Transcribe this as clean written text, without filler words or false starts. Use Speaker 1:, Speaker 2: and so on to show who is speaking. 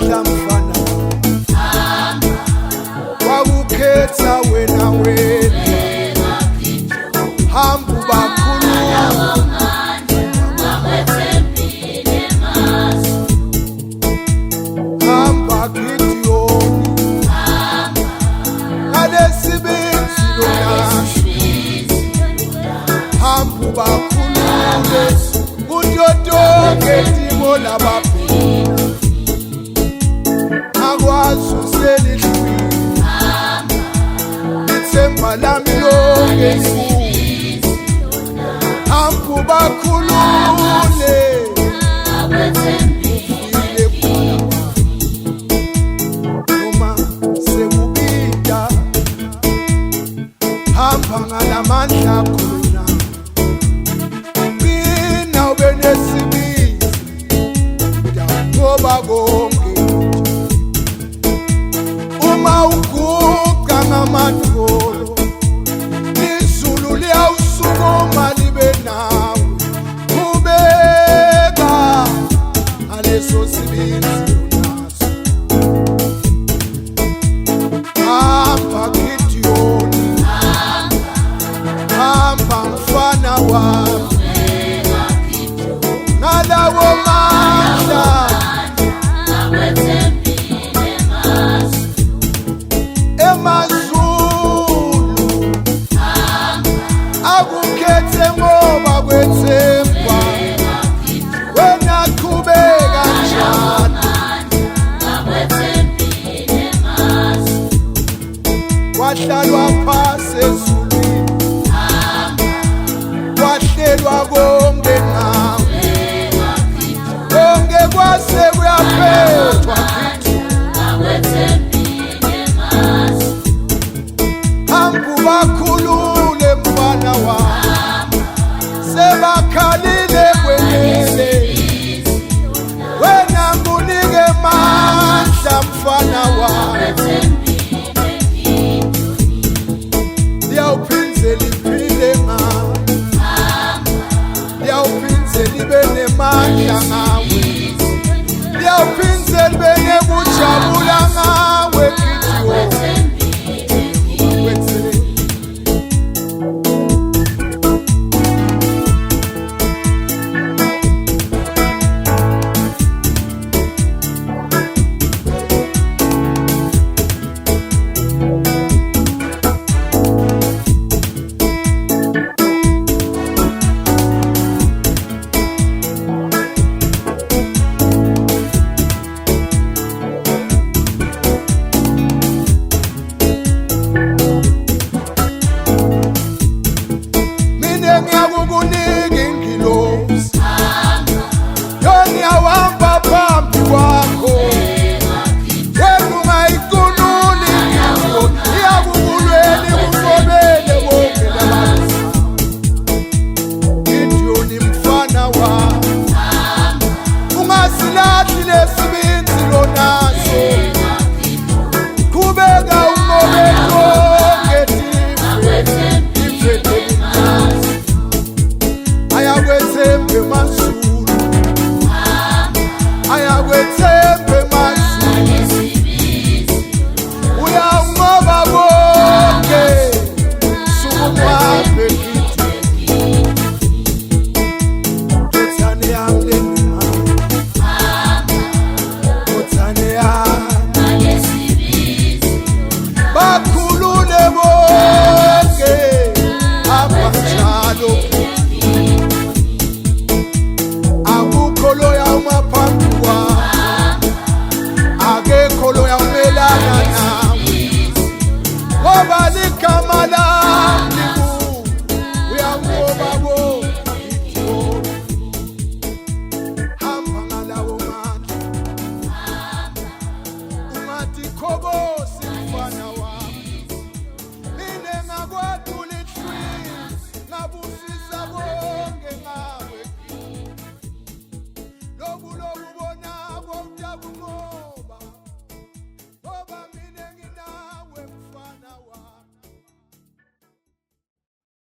Speaker 1: ngamandla mfana wakukhetha wena hamba ubakhulule hamba Gideoni ngalesibenzi lonasho hamba ubakhulule kutotonke timo labaphila akwazi uselidlwini ithemba lami lonke hamba ubakhulule noma sekubida hamba ngalamandla khona mina ube nesibindi ngoba konke uma uguqa ngamadolo izulu liyawusukuma libe nawe ubeka ngaleso sibindi unaso hamba Gideoni hamba mfana wami ngalawo mandla emazulu akukhethe ngoba kwethemba wena qhubeka njalo kwahlalwa phasi ezulwini kwahlelwa konke ngawe konke kwase kuyaphethwa hamba ubakhulule mfana wami sebakhalile kwenele wena ngunike mandla mfana wami liyawuphindze liphile ngawe liyawuphindze libe nemandla ngawe liyawuphindze libe nekujabula ngawe Gideoni Khobosi mfana wami mina ngakwathula ihlwi ngabusisa konke ngawe